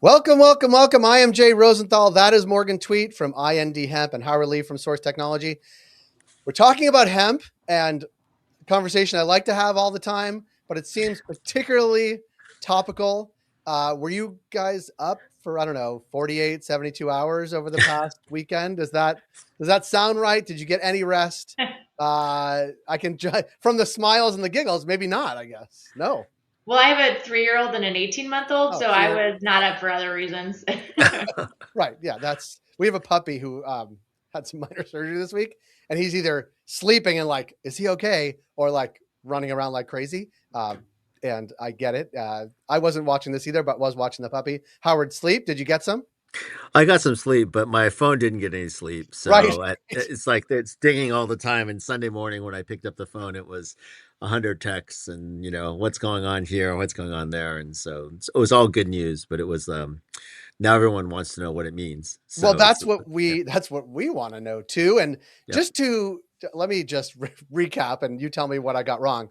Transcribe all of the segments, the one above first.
Welcome, welcome, welcome. I am Jay Rosenthal. That is Morgan Tweet from IND Hemp and Howard Lee from Sorse Technology. We're talking about hemp and a conversation I like to have all the time, but it seems particularly topical. Were you guys up for, 48, 72 hours over the past weekend? Does that sound right? Did you get any rest? I can from the smiles and the giggles, maybe not, I guess. No. Well, I have a 3-year-old and an 18-month-old, Oh, so I was not up for other reasons. right. Yeah, we have a puppy who had some minor surgery this week, and he's either sleeping and like, is he okay, or like running around like crazy. And I get it. I wasn't watching this either, but was watching the puppy. Howard, sleep? Did you get some? I got some sleep, but my phone didn't get any sleep. Right. It's like it's dinging all the time. And Sunday morning when I picked up the phone, it was 100 texts and, what's going on here, what's going on there. And so it was all good news, but it was now everyone wants to know what it means. Well, So that's it's what we want to know too. And yeah. just to let me just recap, and you tell me what I got wrong.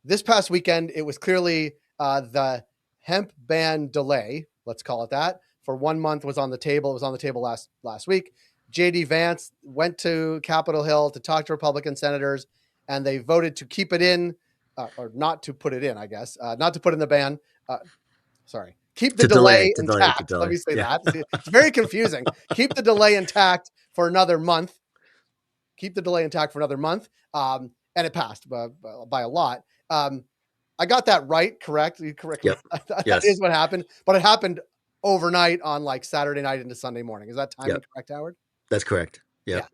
This past weekend, it was clearly the hemp ban delay, let's call it that, for 1 month was on the table. It was on the table last week. JD Vance went to Capitol Hill to talk to Republican senators, and they voted to keep it in, or not to put it in, I guess, not to put in the ban. Sorry. Keep the delay intact. Let me say that. It's very confusing. Keep the delay intact for another month. Keep the delay intact for another month. And it passed by a lot. I got that right, correct? Correct. Yep. That Yes. is what happened. But it happened overnight on like Saturday night into Sunday morning. Is that timing correct, Howard? That's correct. Yep. Yeah.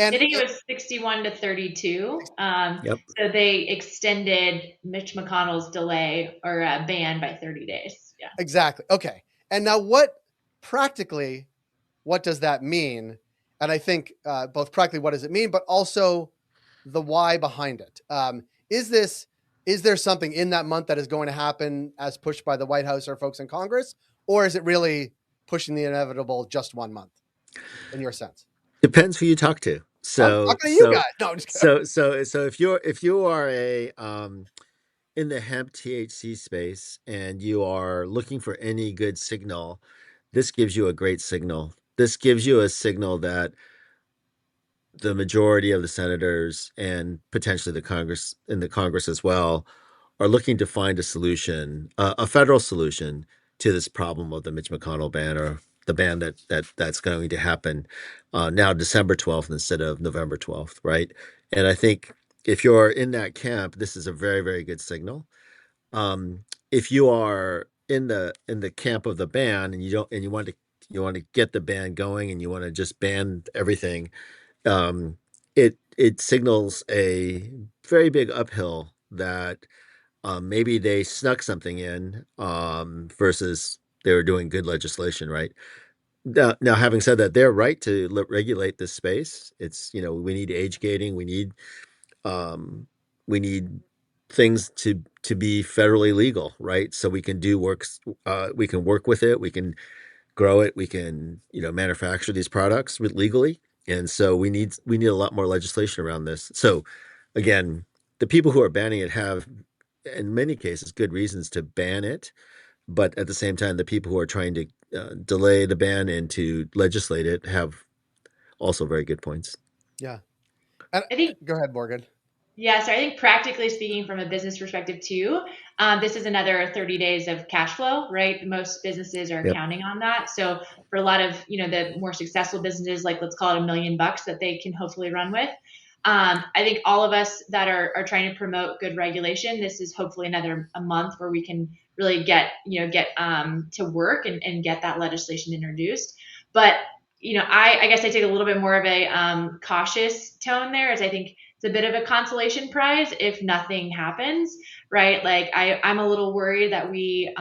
And I think it was 61 to 32. Yep. So they extended Mitch McConnell's delay or ban by 30 days. Yeah. Exactly. Okay. And now practically, what does that mean? And I think both practically, what does it mean, but also the why behind it. Is there something in that month that is going to happen as pushed by the White House or folks in Congress, or is it really pushing the inevitable just 1 month, in your sense? Depends who you talk to. I'm So talking to you guys. No, I'm just kidding. so if you are a in the hemp THC space and you are looking for any good signal, this gives you a great signal. This gives you a signal that the majority of the senators and potentially the Congress as well are looking to find a solution, a federal solution to this problem of the Mitch McConnell ban, or the ban that's going to happen now December 12th instead of November 12th, right? And I think if you're in that camp, this is a very, very good signal. If you are in the camp of the ban and you want to get the ban going and you want to just ban everything, um, it signals a very big uphill that maybe they snuck something in versus they were doing good legislation, right? Now, having said that, they're right to regulate this space. It's, we need age gating. Um, we need things to be federally legal, right? So we can do works. We can work with it. We can grow it. We can, manufacture these products legally. And so we need a lot more legislation around this. So again, the people who are banning it have, in many cases, good reasons to ban it. But at the same time, the people who are trying to delay the ban and to legislate it have also very good points. Yeah. And I think go ahead, Morgan. Yeah, so I think practically speaking, from a business perspective too, this is another 30 days of cash flow, right? Most businesses are Yep. counting on that. So for a lot of, the more successful businesses, like let's call it $1 million that they can hopefully run with. I think all of us that are trying to promote good regulation, this is hopefully another a month where we can really get to work and get that legislation introduced. But I guess I take a little bit more of a cautious tone there, as I think it's a bit of a consolation prize if nothing happens, right? Like I'm a little worried that we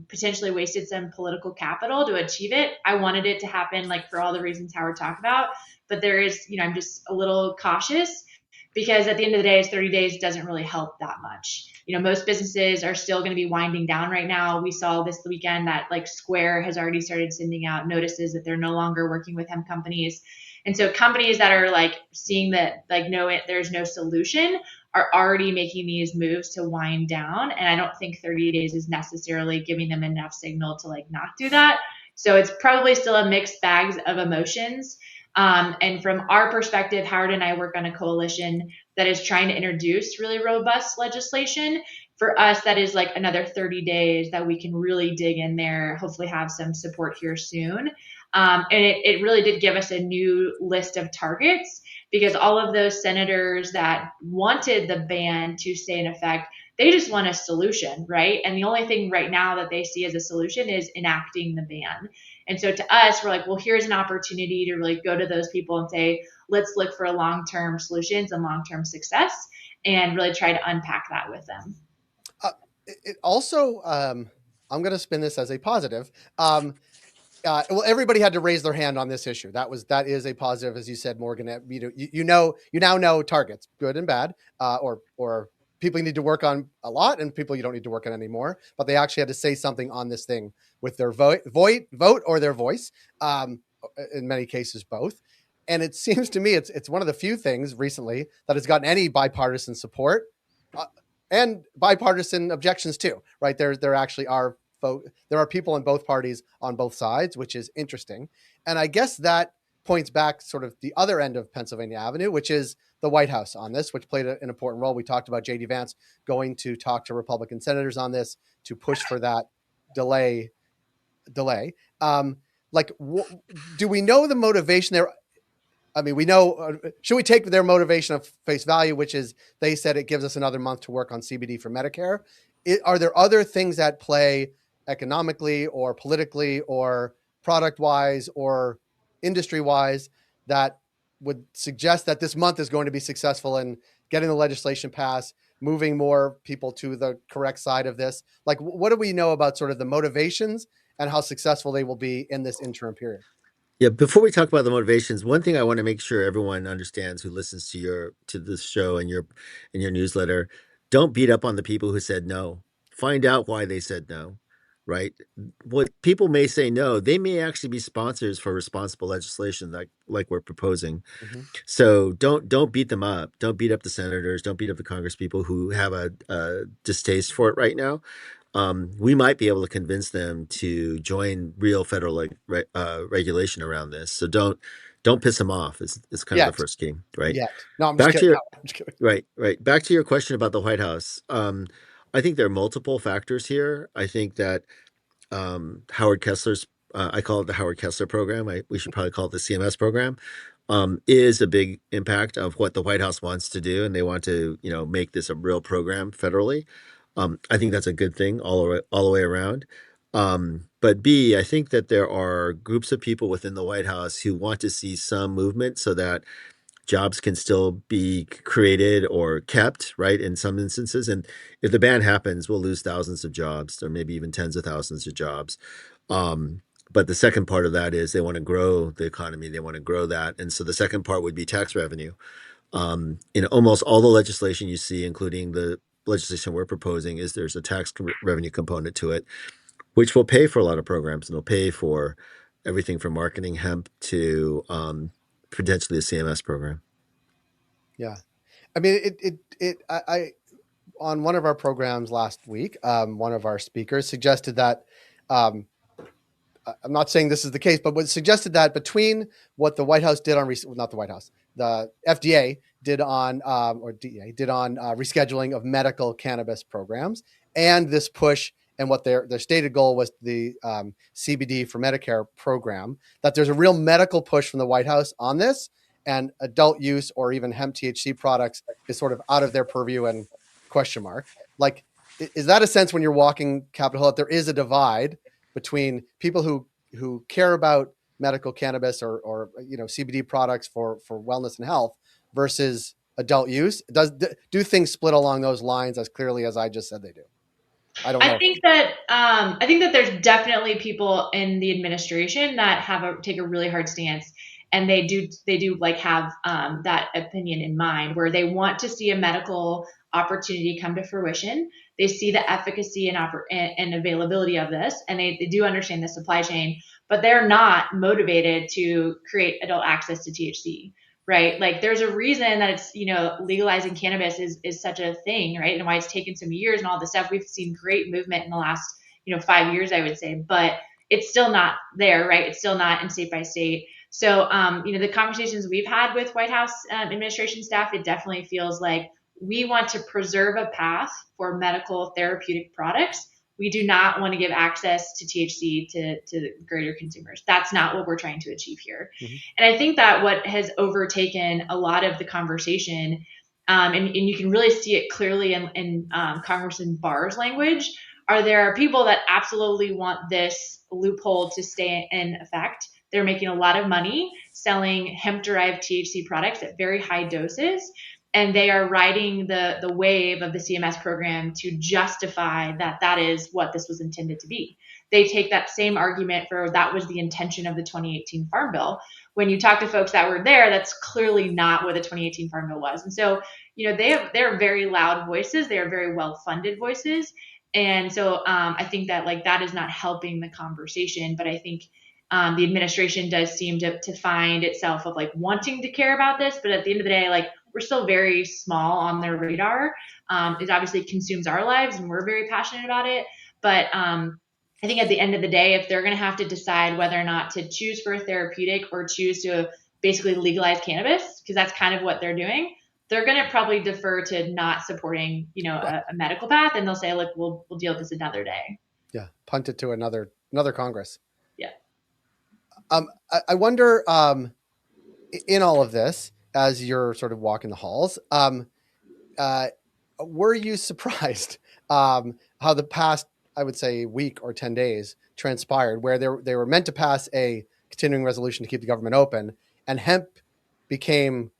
potentially wasted some political capital to achieve it. I wanted it to happen, like for all the reasons Howard talked about, but there is, I'm just a little cautious because at the end of the day, 30 days doesn't really help that much. Most businesses are still going to be winding down right now. We saw this weekend that like Square has already started sending out notices that they're no longer working with hemp companies. And so companies that are like seeing that like there's no solution are already making these moves to wind down. And I don't think 30 days is necessarily giving them enough signal to like not do that. So it's probably still a mixed bag of emotions. And from our perspective, Howard and I work on a coalition that is trying to introduce really robust legislation. For us, that is like another 30 days that we can really dig in there, hopefully have some support here soon. And it really did give us a new list of targets, because all of those senators that wanted the ban to stay in effect, they just want a solution, right? And the only thing right now that they see as a solution is enacting the ban. And so to us, we're like, well, here's an opportunity to really go to those people and say, let's look for long-term solutions and long-term success, and really try to unpack that with them. It also, I'm going to spin this as a positive. Well, everybody had to raise their hand on this issue. That is a positive, as you said, Morgan. You now know targets, good and bad, or people you need to work on a lot and people you don't need to work on anymore. But they actually had to say something on this thing with their vote or their voice. In many cases, both. And it seems to me it's one of the few things recently that has gotten any bipartisan support, and bipartisan objections too. Right there actually are there are people in both parties on both sides, which is interesting. And I guess that points back sort of the other end of Pennsylvania Avenue, which is the White House on this, which played an important role. We talked about J.D. Vance going to talk to Republican senators on this to push for that delay. Do we know the motivation there? I mean, we know, should we take their motivation of face value, which is they said it gives us another month to work on CBD for Medicare? Are there other things at play economically or politically or product wise or industry wise that would suggest that this month is going to be successful in getting the legislation passed, moving more people to the correct side of this? Like, what do we know about sort of the motivations and how successful they will be in this interim period? Yeah, before we talk about the motivations, one thing I want to make sure everyone understands who listens to this show and your newsletter, don't beat up on the people who said no. Find out why they said no, right? What people may say no, they may actually be sponsors for responsible legislation like we're proposing. Mm-hmm. So don't beat them up. Don't beat up the senators. Don't beat up the Congress people who have a distaste for it right now. We might be able to convince them to join real federal regulation around this. So don't piss them off. It's kind of the Yet. first key, right? No, I'm just Back to kidding. your No, I'm just kidding. right. Back to your question about the White House. I think there are multiple factors here. I think that Howard Kessler's, I call it the Howard Kessler program. We should probably call it the CMS program. Is a big impact of what the White House wants to do, and they want to, make this a real program federally. I think that's a good thing all the way around. But B, I think that there are groups of people within the White House who want to see some movement so that jobs can still be created or kept, right, in some instances. And if the ban happens, we'll lose thousands of jobs or maybe even tens of thousands of jobs. But the second part of that is they want to grow the economy. They want to grow that. And so the second part would be tax revenue. In almost all the legislation you see, including the legislation we're proposing, is there's a tax revenue component to it, which will pay for a lot of programs, and it'll pay for everything from marketing hemp to potentially a CMS program. Yeah. I mean, I on one of our programs last week, one of our speakers suggested that, I'm not saying this is the case, but suggested that between what the White House did on, not the White House, the FDA did on, or DEA did on rescheduling of medical cannabis programs, and this push and what their stated goal was, the CBD for Medicare program, that there's a real medical push from the White House on this, and adult use or even hemp THC products is sort of out of their purview and question mark. Like, is that a sense when you're walking Capitol Hill that there is a divide between people who care about medical cannabis or CBD products for wellness and health versus adult use? Do things split along those lines as clearly as I just said they do? I don't know. I think that there's definitely people in the administration that take a really hard stance, and they do like have that opinion in mind, where they want to see a medical opportunity come to fruition. They see the efficacy and availability of this, and they do understand the supply chain. but they're not motivated to create adult access to THC, right? Like there's a reason that it's, legalizing cannabis is such a thing, right? And why it's taken some years and all this stuff. We've seen great movement in the last, 5 years, I would say, but it's still not there, right? It's still not in state by state. So, the conversations we've had with White House administration staff, it definitely feels like we want to preserve a path for medical therapeutic products. We do not want to give access to THC to greater consumers. That's not what we're trying to achieve here. Mm-hmm. And I think that what has overtaken a lot of the conversation, and you can really see it clearly in Congressman Barr's language, there are people that absolutely want this loophole to stay in effect. They're making a lot of money selling hemp-derived THC products at very high doses, and they are riding the wave of the CMS program to justify that is what this was intended to be. They take that same argument for that was the intention of the 2018 Farm Bill. When you talk to folks that were there, that's clearly not what the 2018 Farm Bill was. And so, they're very loud voices. They are very well-funded voices. And so I think that that is not helping the conversation, but I think the administration does seem to find itself of wanting to care about this, but at the end of the day, we're still very small on their radar. It obviously consumes our lives and we're very passionate about it. But I think at the end of the day, if they're going to have to decide whether or not to choose for a therapeutic or choose to basically legalize cannabis, because that's kind of what they're doing, they're going to probably defer to not supporting, a medical path, and they'll say, look, we'll deal with this another day. Yeah, punt it to another Congress. Yeah. I wonder, in all of this, as you're sort of walking the halls, were you surprised how the past, I would say, week or 10 days transpired, where they were meant to pass a continuing resolution to keep the government open, and hemp became.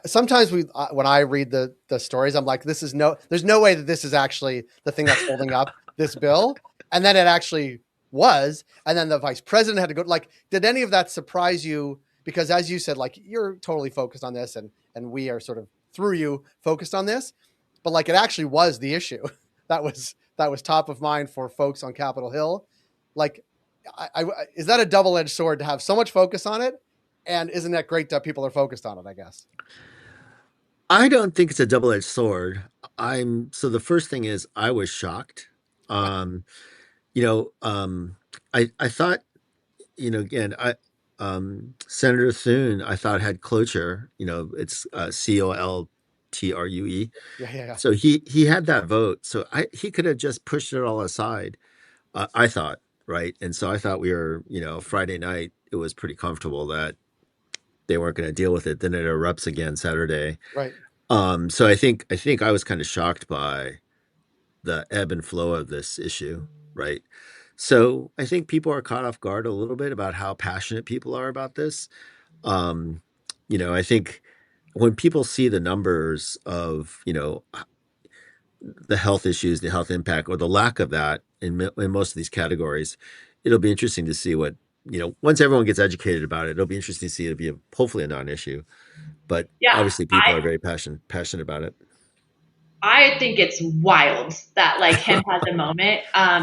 Sometimes when I read the stories, I'm like, there's no way that this is actually the thing that's holding up this bill. And then it actually was. And then the vice president had to go. Did any of that surprise you? Because as you said, you're totally focused on this, and we are sort of through you focused on this, but it actually was the issue that was top of mind for folks on Capitol Hill. Is that a double-edged sword to have so much focus on it? And isn't that great that people are focused on it, I guess? I don't think it's a double-edged sword. So the first thing is I was shocked. I thought, again, Senator Thune, I thought had cloture, it's COLTRUE. Yeah. So he had that vote. So he could have just pushed it all aside. I thought, right. And so I thought we were, Friday night, it was pretty comfortable that they weren't going to deal with it. Then it erupts again Saturday. Right. So I think I was kind of shocked by the ebb and flow of this issue, right? So I think people are caught off guard a little bit about how passionate people are about this. I think when people see the numbers of, the health issues, the health impact, or the lack of that in most of these categories, it'll be interesting to see what, once everyone gets educated about it, it'll be interesting to see it be hopefully a non-issue. But obviously people are very passionate about it. I think it's wild that hemp has a moment.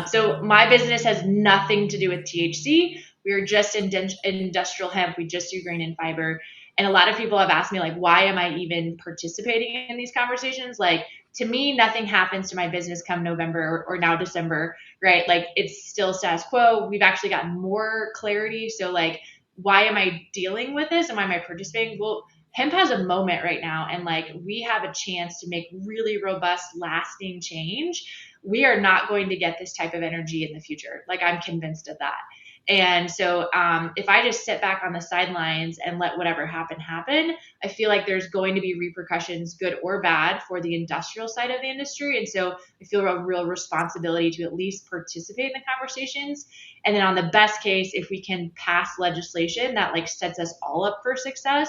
So my business has nothing to do with THC. We are just in industrial hemp. We just do grain and fiber. And a lot of people have asked me why am I even participating in these conversations? To me, nothing happens to my business come November or now December, right? It's still status quo. We've actually gotten more clarity. So why am I dealing with this and why am I participating? Well, hemp has a moment right now, and we have a chance to make really robust, lasting change. We are not going to get this type of energy in the future. I'm convinced of that. And so if I just sit back on the sidelines and let whatever happen, I feel like there's going to be repercussions, good or bad, for the industrial side of the industry. And so I feel a real responsibility to at least participate in the conversations. And then on the best case, if we can pass legislation that sets us all up for success,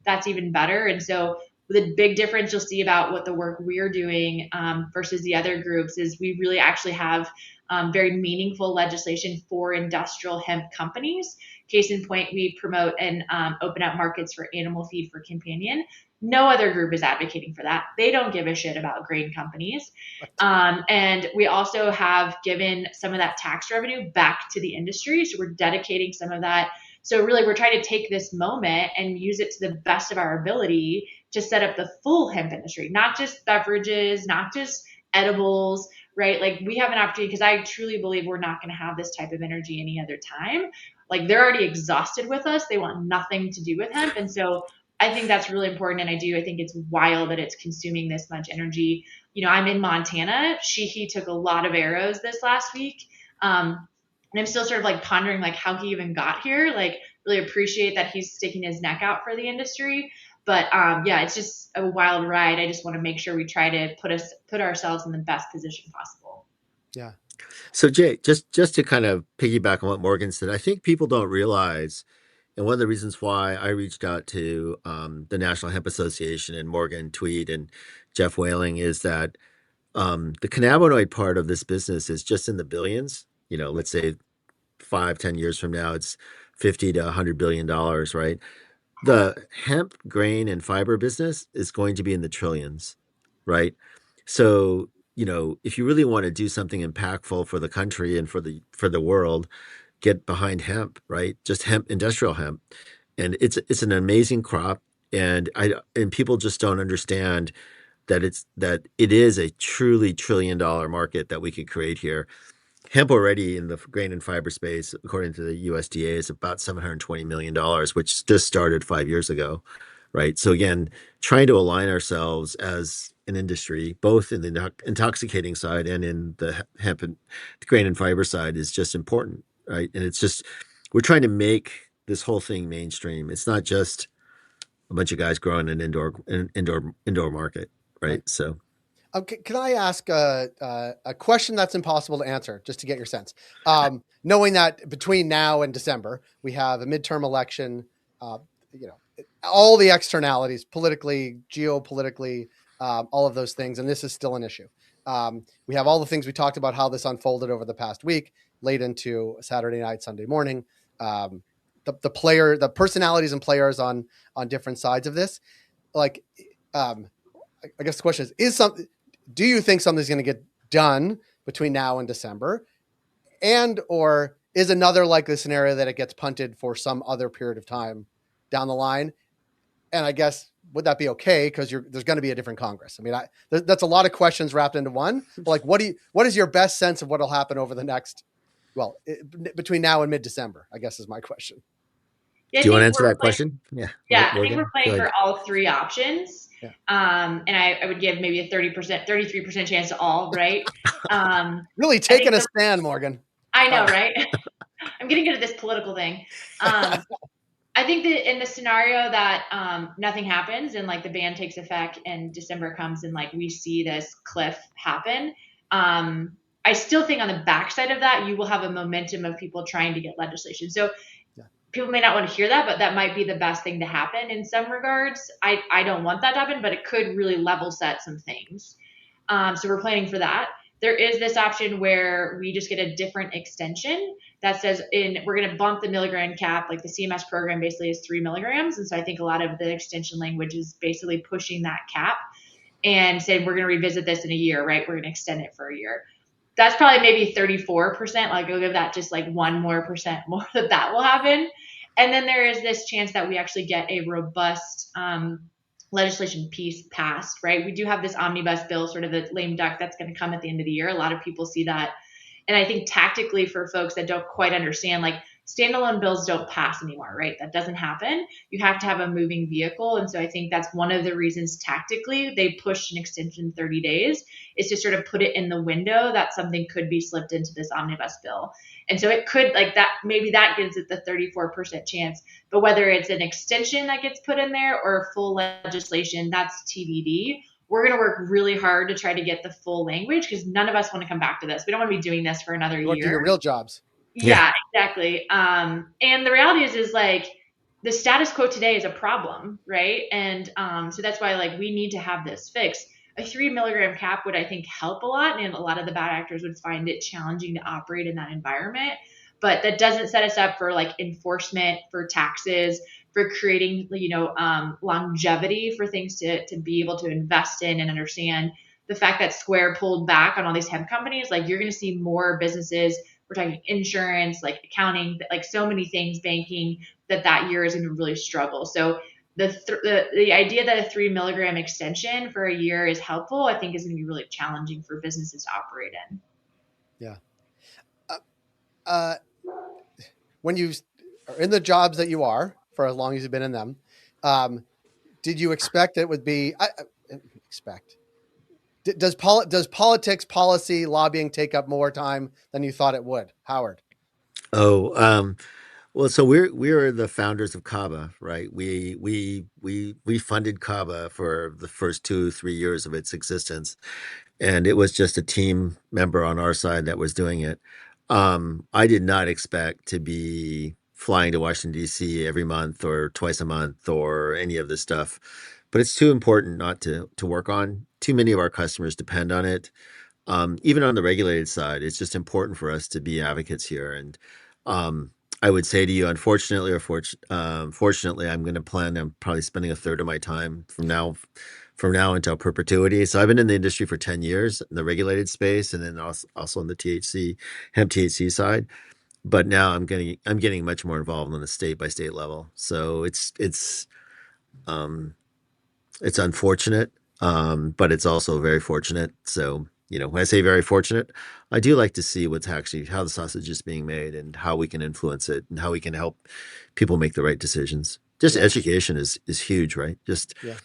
that's even better. And so The big difference you'll see about what the work we're doing versus the other groups is we really actually have very meaningful legislation for industrial hemp companies. Case in point, we promote and open up markets for animal feed for companion. No other group is advocating for that. They don't give a shit about grain companies. And we also have given some of that tax revenue back to the industry. So we're dedicating some of that. So really, we're trying to take this moment and use it to the best of our ability to set up the full hemp industry, not just beverages, not just edibles, right? Like we have an opportunity because I truly believe we're not going to have this type of energy any other time. Like they're already exhausted with us. They want nothing to do with hemp. And so I think that's really important. And I think it's wild that it's consuming this much energy. I'm in Montana. He took a lot of arrows this last week. And I'm still sort of like pondering like how he even got here. Like really appreciate that he's sticking his neck out for the industry. But yeah, it's just a wild ride. I just want to make sure we try to put ourselves in the best position possible. Yeah. So Jay, just to kind of piggyback on what Morgan said, I think people don't realize, and one of the reasons why I reached out to the National Hemp Association and Morgan Tweed and Jeff Whaling is that the cannabinoid part of this business is just in the billions. Let's say 5, 10 years from now, it's 50 to $100 billion, right? The hemp, grain, and fiber business is going to be in the trillions, right? So, if you really want to do something impactful for the country and for the world, get behind hemp, right? Just hemp, industrial hemp, and it's an amazing crop, and people just don't understand that it is a truly $1 trillion market that we could create here. Hemp already in the grain and fiber space, according to the USDA, is about $720 million, which just started 5 years ago, right? So again, trying to align ourselves as an industry, both in the intoxicating side and in the hemp and the grain and fiber side, is just important, right? And it's just we're trying to make this whole thing mainstream. It's not just a bunch of guys growing an indoor market, right? So. Can I ask a question that's impossible to answer, just to get your sense? Knowing that between now and December, we have a midterm election, all the externalities, politically, geopolitically, all of those things, and this is still an issue. We have all the things we talked about, how this unfolded over the past week, late into Saturday night, Sunday morning. The personalities and players on different sides of this, like. I guess the question do you think something's going to get done between now and December? Or is another likely scenario that it gets punted for some other period of time down the line? And I guess, would that be okay? Because there's going to be a different Congress. I mean, that's a lot of questions wrapped into one. But like, what is your best sense of what will happen over the next, between now and mid-December, I guess is my question. Yeah, Do you want to answer that question? Yeah, Morgan? I think we're playing for all three options. Yeah. And I would give maybe a 33% chance to all, right? Really taking a stand, Morgan. I know, right? I'm getting good at this political thing. I think that in the scenario that nothing happens and like the ban takes effect and December comes and like we see this cliff happen, I still think on the backside of that, you will have a momentum of people trying to get legislation. So people may not want to hear that, but that might be the best thing to happen in some regards. I don't want that to happen, but it could really level set some things. So we're planning for that. There is this option where we just get a different extension that says we're going to bump the milligram cap. Like the CMS program basically is 3 milligrams. And so I think a lot of the extension language is basically pushing that cap and saying, we're going to revisit this in a year, right? We're going to extend it for a year. That's probably maybe 34%. Like I'll give that just like 1% more that will happen. And then there is this chance that we actually get a robust legislation piece passed, right? We do have this omnibus bill, sort of the lame duck that's going to come at the end of the year. A lot of people see that. And I think tactically for folks that don't quite understand, like standalone bills don't pass anymore, right? That doesn't happen. You have to have a moving vehicle. And so I think that's one of the reasons tactically they pushed an extension 30 days is to sort of put it in the window that something could be slipped into this omnibus bill. And so it could like that, maybe that gives it the 34% chance, but whether it's an extension that gets put in there or full legislation, that's TBD. We're going to work really hard to try to get the full language because none of us want to come back to this. We don't want to be doing this for another year. Do your real jobs. Yeah, exactly. And the reality is like, the status quo today is a problem, right? And so that's why like we need to have this fixed. A 3 milligram cap would, I think, help a lot, and a lot of the bad actors would find it challenging to operate in that environment. But that doesn't set us up for like enforcement, for taxes, for creating, longevity for things to be able to invest in and understand. The fact that Square pulled back on all these hemp companies, like you're going to see more businesses. We're talking insurance, like accounting, like so many things, banking, that year is going to really struggle. So the idea that a 3 milligram extension for a year is helpful, I think, is going to be really challenging for businesses to operate in. Yeah. When you are in the jobs that you are for as long as you've been in them, did you expect it would be? Expect. Does politics, policy, lobbying take up more time than you thought it would, Howard? Oh, well, so we're the founders of Kava, right? We funded Kava for the first 2, 3 years of its existence, and it was just a team member on our side that was doing it. I did not expect to be flying to Washington D.C. every month or twice a month or any of this stuff, but it's too important not to work on. Too many of our customers depend on it. Even on the regulated side, it's just important for us to be advocates here. And I would say to you, unfortunately or fortunately, I'm going to plan on probably spending a third of my time from now until perpetuity. So I've been in the industry for 10 years in the regulated space, and then also on the hemp THC side. But now I'm getting much more involved on the state by state level. So um, it's unfortunate, but it's also very fortunate. So, when I say very fortunate, I do like to see how the sausage is being made and how we can influence it and how we can help people make the right decisions. Just Yeah. education is huge, right? Just Yeah.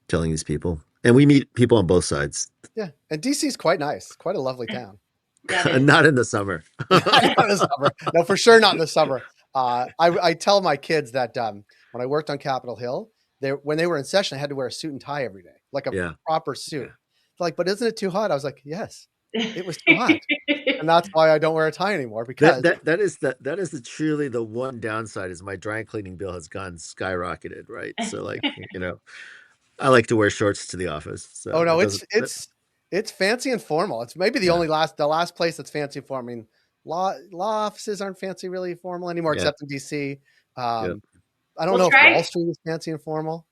telling these people. And we meet people on both sides. Yeah. And DC is quite nice, quite a lovely town. That is. Not in the summer. Not in the summer. No, for sure not in the summer. I tell my kids that when I worked on Capitol Hill, when they were in session, I had to wear a suit and tie every day, like a Yeah. proper suit. Yeah. Like, but isn't it too hot? I was like, yes, it was too hot. And that's why I don't wear a tie anymore, because That is truly the one downside is my dry cleaning bill has gone skyrocketed, right? So like, I like to wear shorts to the office. oh So no, it doesn't it's fancy and formal. It's maybe the yeah. last place that's fancy and formal. I mean, law offices aren't fancy really formal anymore, Yeah. except in DC. Yeah. I don't Well, know if Wall Street is fancy and formal.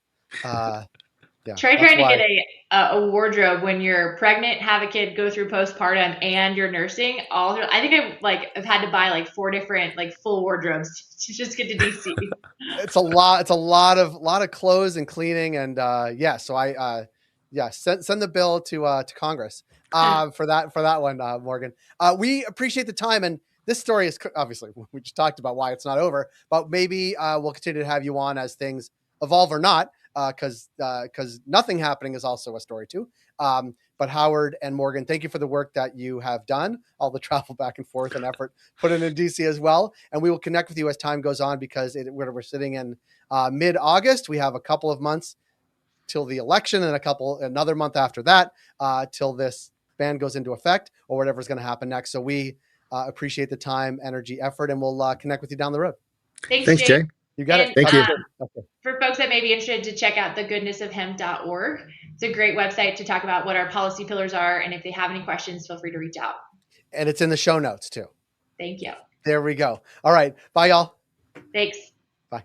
Yeah, try that's trying to why. get a wardrobe when you're pregnant, have a kid, go through postpartum, and you're nursing. I think I've had to buy like 4 different like full wardrobes to just get to DC. It's a lot. It's a lot of clothes and cleaning, and yeah. So send the bill to Congress for that one, Morgan. We appreciate the time, and this story is obviously we just talked about why it's not over, but maybe we'll continue to have you on as things evolve or not, because nothing happening is also a story too. But Howard and Morgan, thank you for the work that you have done, all the travel back and forth and effort put in DC as well. And we will connect with you as time goes on, because we're sitting in mid-August. We have a couple of months till the election, and another month after that till this ban goes into effect or whatever's going to happen next. So we appreciate the time, energy, effort, and we'll connect with you down the road. Thanks, Thanks, Jay. Jay. You got it. And Thank you. Okay. for folks that may be interested to check out thegoodnessofhemp.org, it's a great website to talk about what our policy pillars are. And if they have any questions, feel free to reach out. And it's in the show notes too. Thank you. There we go. All right. Bye, y'all. Thanks. Bye.